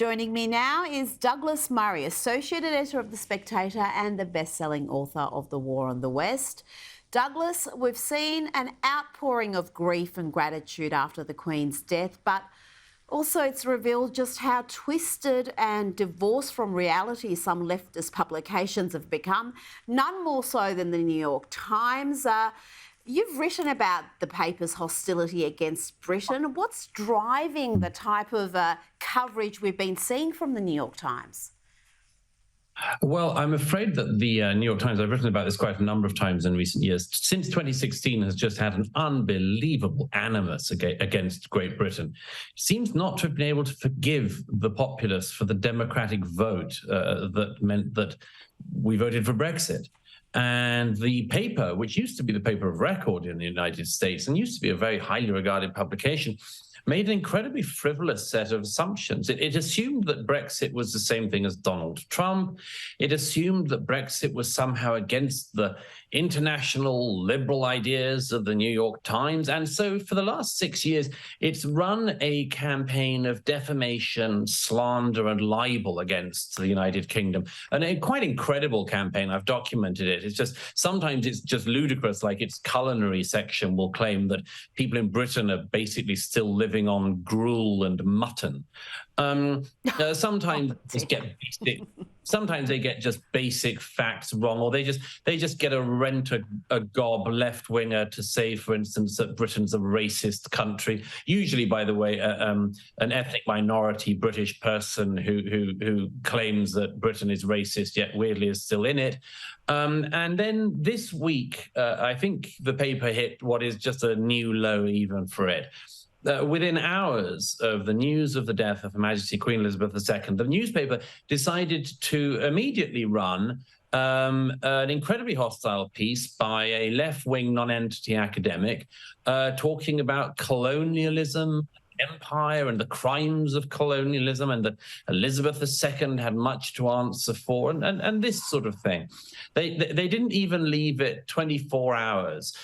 Joining me now is Douglas Murray, Associate Editor of The Spectator and the best-selling author of The War on the West. Douglas, we've seen an outpouring of grief and gratitude after the Queen's death, but also it's revealed just how twisted and divorced from reality some leftist publications have become, none more so than the New York Times. You've written about the paper's hostility against Britain. What's driving the type of coverage we've been seeing from the New York Times? Well, I'm afraid that the New York Times, I've written about this quite a number of times in recent years, since 2016 has just had an unbelievable animus against Great Britain. It seems not to have been able to forgive the populace for the democratic vote that meant that we voted for Brexit. And the paper, which used to be the paper of record in the United States and used to be a very highly regarded publication, made an incredibly frivolous set of assumptions. It assumed that Brexit was the same thing as Donald Trump. It assumed that Brexit was somehow against the international liberal ideas of the New York Times. And so for the last 6 years, it's run a campaign of defamation, slander, and libel against the United Kingdom. And a quite incredible campaign. I've documented it. It's just, sometimes it's just ludicrous, like its culinary section will claim that people in Britain are basically still living on gruel and mutton. Sometimes sometimes they get just basic facts wrong, or they just get a gob left winger to say, for instance, that Britain's a racist country. Usually, by the way, an ethnic minority British person who claims that Britain is racist, yet weirdly is still in it. And then this week, I think the paper hit what is just a new low even for it. Within hours of the news of the death of Her Majesty Queen Elizabeth II, the newspaper decided to immediately run an incredibly hostile piece by a left-wing non-entity academic talking about colonialism, empire, and the crimes of colonialism, and that Elizabeth II had much to answer for, and this sort of thing. They didn't even leave it 24 hours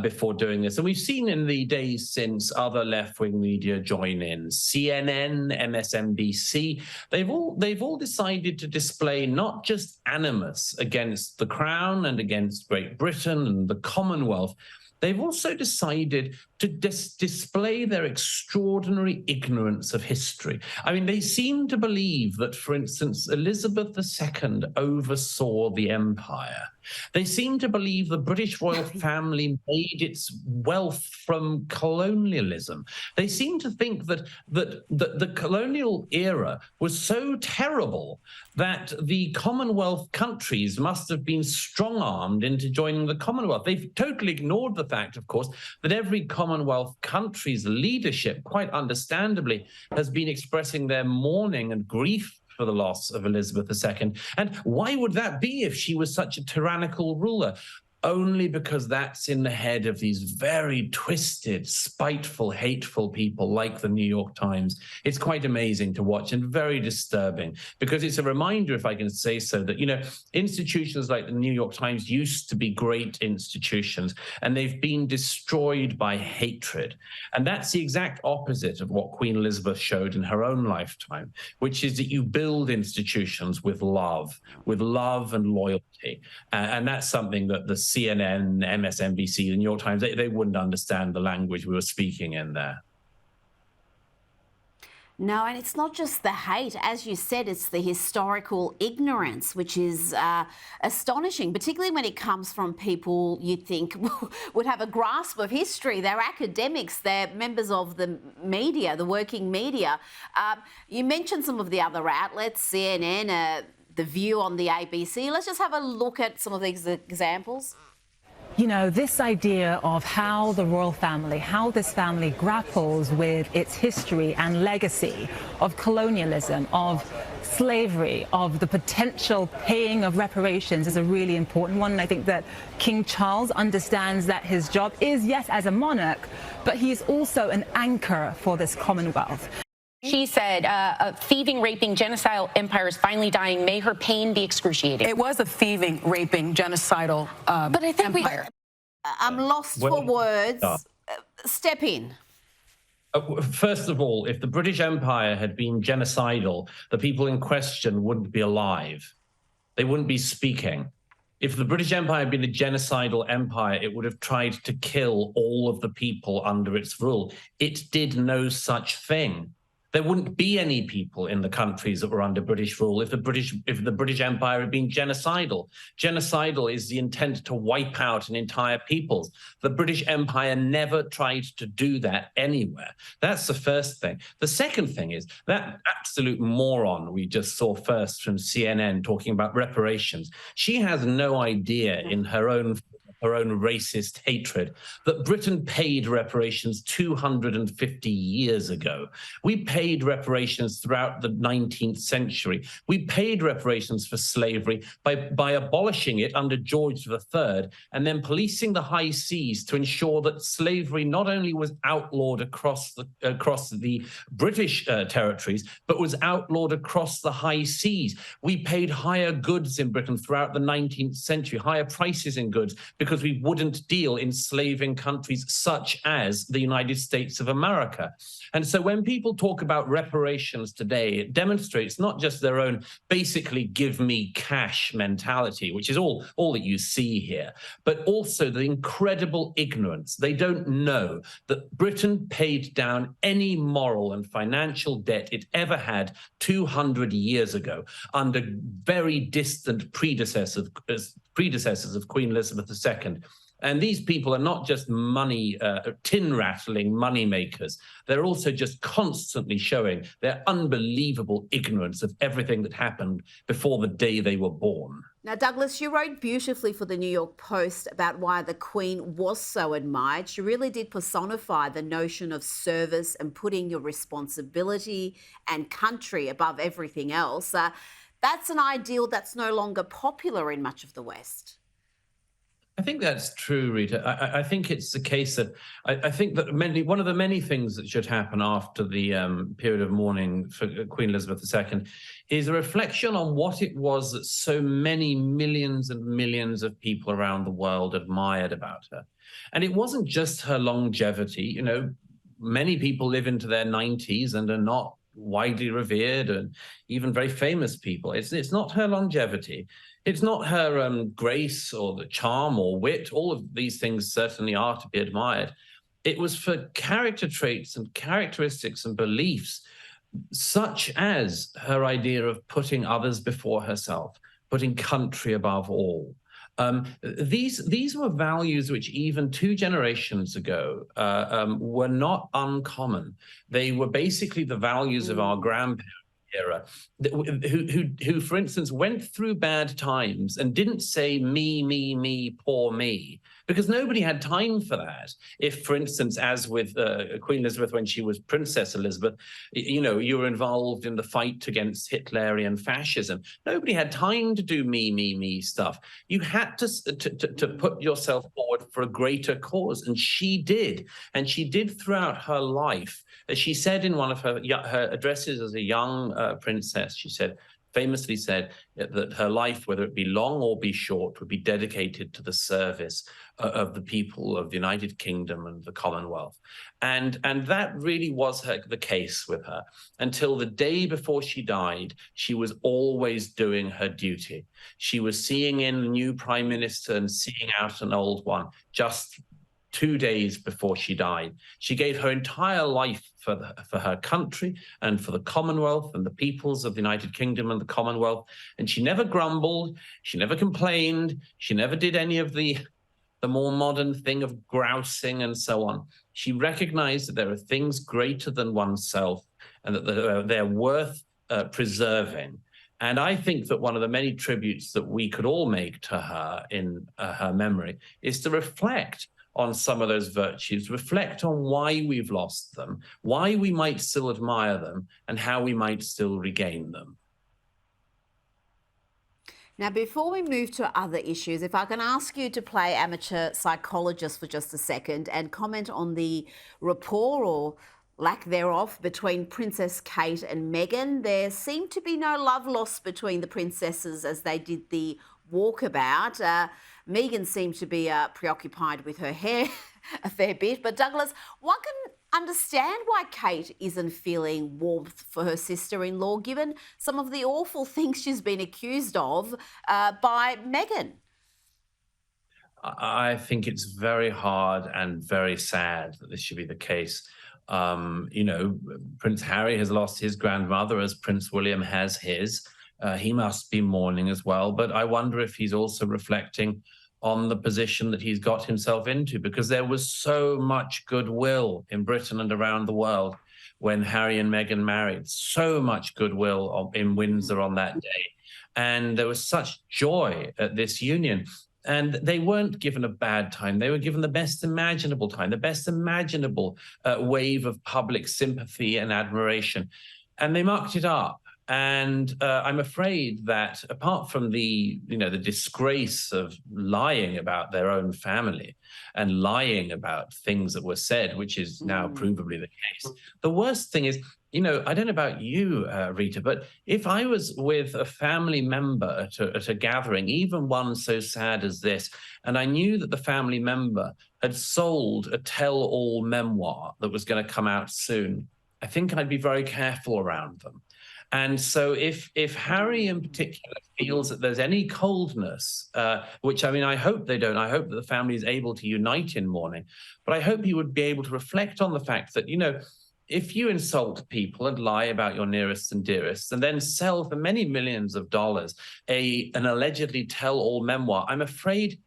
before doing this. And we've seen in the days since other left-wing media join in. CNN, MSNBC, they've all decided to display not just animus against the Crown and against Great Britain and the Commonwealth, they've also decided to display their extraordinary ignorance of history. I mean, they seem to believe that, for instance, Elizabeth II oversaw the empire. They seem to believe the British royal family made its wealth from colonialism. They seem to think that the colonial era was so terrible that the Commonwealth countries must have been strong-armed into joining the Commonwealth. They've totally ignored the fact, of course, that every Commonwealth country's leadership, quite understandably, has been expressing their mourning and grief for the loss of Elizabeth II. And why would that be if she was such a tyrannical ruler? Only because that's in the head of these very twisted, spiteful, hateful people like the New York Times. It's quite amazing to watch and very disturbing, because it's a reminder, if I can say so, that, you know, institutions like the New York Times used to be great institutions, and they've been destroyed by hatred. And that's the exact opposite of what Queen Elizabeth showed in her own lifetime, which is that you build institutions with love and loyalty. And that's something that the CNN, MSNBC, the New York Times, they wouldn't understand the language we were speaking in there. No, and it's not just the hate. As you said, it's the historical ignorance, which is astonishing, particularly when it comes from people you'd think would have a grasp of history. They're academics, they're members of the media, the working media. You mentioned some of the other outlets, CNN, The View on the ABC. Let's just have a look at some of these examples. You know, this idea of how the royal family, how this family grapples with its history and legacy of colonialism, of slavery, of the potential paying of reparations is a really important one. And I think that King Charles understands that his job is, yes, as a monarch, but he is also an anchor for this Commonwealth. She said, a thieving, raping, genocidal empire is finally dying. May her pain be excruciating. It was a thieving, raping, genocidal but I think empire. I'm lost for words. Step in. First of all, if the British Empire had been genocidal, the people in question wouldn't be alive. They wouldn't be speaking. If the British Empire had been a genocidal empire, it would have tried to kill all of the people under its rule. It did no such thing. There wouldn't be any people in the countries that were under British rule if the British Empire had been genocidal. Genocidal is the intent to wipe out an entire people. The British Empire never tried to do that anywhere. That's the first thing. The second thing is that absolute moron we just saw first from CNN talking about reparations. She has no idea in her own racist hatred that Britain paid reparations 250 years ago. We paid reparations throughout the 19th century. We paid reparations for slavery by abolishing it under George III and then policing the high seas to ensure that slavery not only was outlawed across the British territories, but was outlawed across the high seas. We paid higher goods in Britain throughout the 19th century, higher prices in goods, because we wouldn't deal enslaving countries such as the United States of America. And so when people talk about reparations today, it demonstrates not just their own basically give me cash mentality, which is all that you see here, but also the incredible ignorance. They don't know that Britain paid down any moral and financial debt it ever had 200 years ago under very distant predecessors of Queen Elizabeth II. And these people are not just tin-rattling money makers. They're also just constantly showing their unbelievable ignorance of everything that happened before the day they were born. Now, Douglas, you wrote beautifully for the New York Post about why the Queen was so admired. She really did personify the notion of service and putting your responsibility and country above everything else. That's an ideal that's no longer popular in much of the West. I think that's true, Rita. I think it's the case that I think that one of the many things that should happen after the period of mourning for Queen Elizabeth II is a reflection on what it was that so many millions and millions of people around the world admired about her. And it wasn't just her longevity. You know, many people live into their 90s and are not widely revered and even very famous people. It's not her longevity. It's not her grace or the charm or wit. All of these things certainly are to be admired. It was for character traits and characteristics and beliefs, such as her idea of putting others before herself, putting country above all. These were values which even 2 generations ago were not uncommon. They were basically the values of our grandparents era, who, for instance, went through bad times and didn't say me, poor me, because nobody had time for that. If, for instance, as with Queen Elizabeth when she was Princess Elizabeth, you know, you were involved in the fight against Hitlerian fascism. Nobody had time to do me stuff. You had to put yourself forward for a greater cause, and she did. And she did throughout her life. As she said in one of her addresses as a young princess, she famously said that her life, whether it be long or be short, would be dedicated to the service of the people of the United Kingdom and the Commonwealth. And that really was the case with her. Until the day before she died, she was always doing her duty. She was seeing in a new prime minister and seeing out an old one just 2 days before she died. She gave her entire life for her country and for the Commonwealth and the peoples of the United Kingdom and the Commonwealth. And she never grumbled. She never complained. She never did any of the more modern thing of grousing and so on. She recognized that there are things greater than oneself and that they're worth preserving. And I think that one of the many tributes that we could all make to her in her memory is to reflect on some of those virtues, reflect on why we've lost them, why we might still admire them, and how we might still regain them. Now, before we move to other issues, if I can ask you to play amateur psychologist for just a second and comment on the rapport or lack thereof between Princess Kate and Meghan. There seemed to be no love lost between the princesses as they did the walkabout. Meghan seemed to be preoccupied with her hair a fair bit. But Douglas, what can understand why Kate isn't feeling warmth for her sister-in-law, given some of the awful things she's been accused of by Meghan. I think it's very hard and very sad that this should be the case. Prince Harry has lost his grandmother as Prince William has his. He must be mourning as well. But I wonder if he's also reflecting on the position that he's got himself into, because there was so much goodwill in Britain and around the world when Harry and Meghan married, so much goodwill in Windsor on that day. And there was such joy at this union. And they weren't given a bad time. They were given the best imaginable time, the best imaginable wave of public sympathy and admiration. And they mucked it up. And I'm afraid that apart from the disgrace of lying about their own family and lying about things that were said, which is now provably the case, the worst thing is, I don't know about you, Rita, but if I was with a family member at a gathering, even one so sad as this, and I knew that the family member had sold a tell-all memoir that was going to come out soon, I think I'd be very careful around them. And so if Harry in particular feels that there's any coldness, which, I hope they don't, I hope that the family is able to unite in mourning, but I hope he would be able to reflect on the fact that, if you insult people and lie about your nearest and dearest and then sell for many millions of dollars an allegedly tell-all memoir, I'm afraid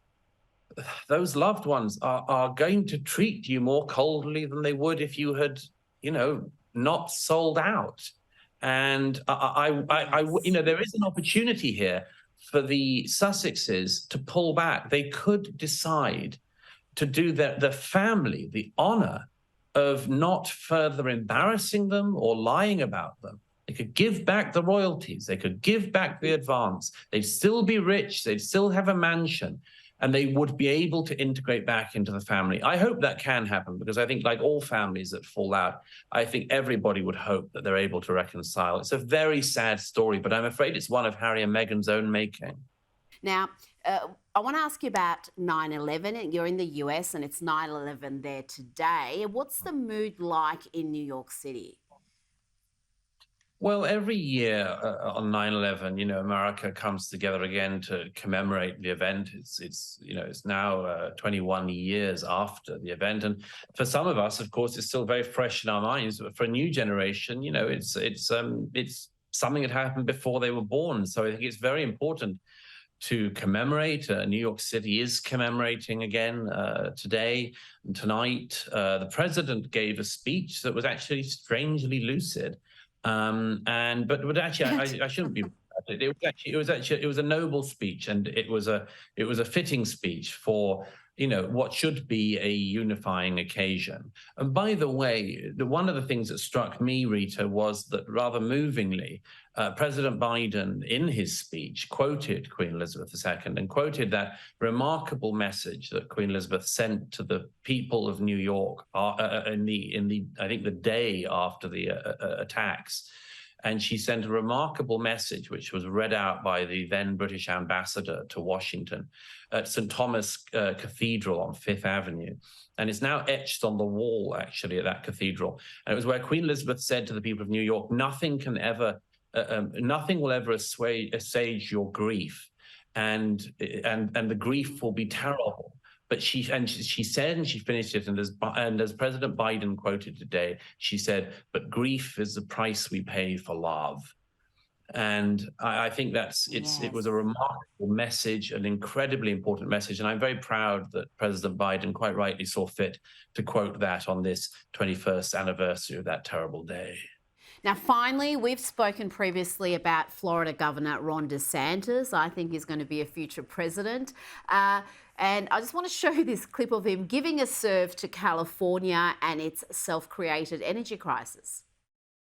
those loved ones are going to treat you more coldly than they would if you had, not sold out. And there is an opportunity here for the Sussexes to pull back. They could decide to do the family the honor of not further embarrassing them or lying about them. They could give back the royalties. They could give back the advance. They'd still be rich. They'd still have a mansion. And they would be able to integrate back into the family. I hope that can happen, because I think, like all families that fall out, I think everybody would hope that they're able to reconcile. It's a very sad story, but I'm afraid it's one of Harry and Meghan's own making. Now, I want to ask you about 9/11. You're in the US and it's 9/11 there today. What's the mood like in New York City? Well, every year on 9/11, America comes together again to commemorate the event. It's now 21 years after the event, and for some of us, of course, it's still very fresh in our minds. But for a new generation, it's something that happened before they were born. So I think it's very important to commemorate. New York City is commemorating again today and tonight. The president gave a speech that was actually strangely lucid. But actually, I shouldn't be. It was a noble speech, and it was a fitting speech for what should be a unifying occasion. And by the way, one of the things that struck me, Rita, was that rather movingly, President Biden, in his speech, quoted Queen Elizabeth II and quoted that remarkable message that Queen Elizabeth sent to the people of New York I think the day after the attacks. And she sent a remarkable message, which was read out by the then British ambassador to Washington at St. Thomas Cathedral on Fifth Avenue. And it's now etched on the wall, actually, at that cathedral. And it was where Queen Elizabeth said to the people of New York, nothing will ever assuage your grief. And the grief will be terrible. But she said, and she finished it, and as President Biden quoted today, she said, "But grief is the price we pay for love." And I think it was a remarkable message, an incredibly important message, and I'm very proud that President Biden quite rightly saw fit to quote that on this 21st anniversary of that terrible day. Now, finally, we've spoken previously about Florida Governor Ron DeSantis. I think he's going to be a future president. And I just want to show you this clip of him giving a serve to California and its self-created energy crisis.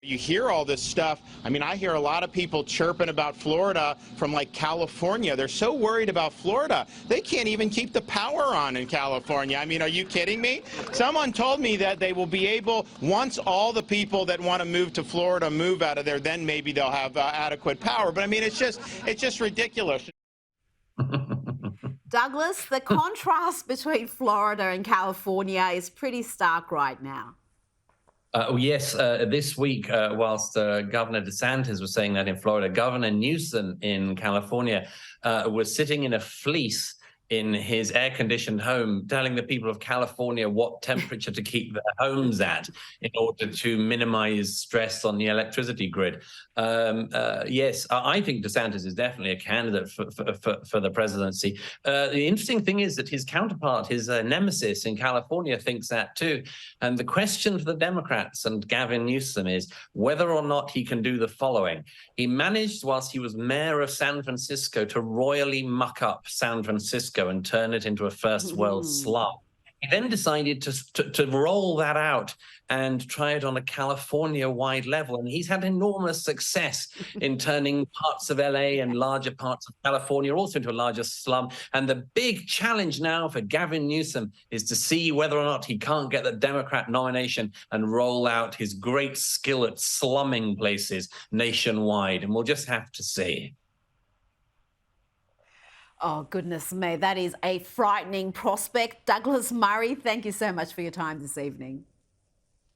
You hear all this stuff. I hear a lot of people chirping about Florida from like California. They're so worried about Florida. They can't even keep the power on in California. Are you kidding me? Someone told me that they will be able, once all the people that want to move to Florida move out of there, then maybe they'll have adequate power. But it's just ridiculous. Douglas, the contrast between Florida and California is pretty stark right now. Yes, this week, whilst Governor DeSantis was saying that in Florida, Governor Newsom in California was sitting in a fleece in his air-conditioned home, telling the people of California what temperature to keep their homes at in order to minimize stress on the electricity grid. Yes, I think DeSantis is definitely a candidate for the presidency. The interesting thing is that his counterpart, his nemesis in California, thinks that too. And the question for the Democrats and Gavin Newsom is whether or not he can do the following. He managed, whilst he was mayor of San Francisco, to royally muck up San Francisco and turn it into a first world slum. He then decided to roll that out and try it on a California-wide level. And he's had enormous success in turning parts of LA and larger parts of California also into a larger slum. And the big challenge now for Gavin Newsom is to see whether or not he can't get the Democrat nomination and roll out his great skill at slumming places nationwide. And we'll just have to see. Oh, goodness me, that is a frightening prospect. Douglas Murray, thank you so much for your time this evening.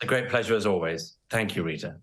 A great pleasure as always. Thank you, Rita.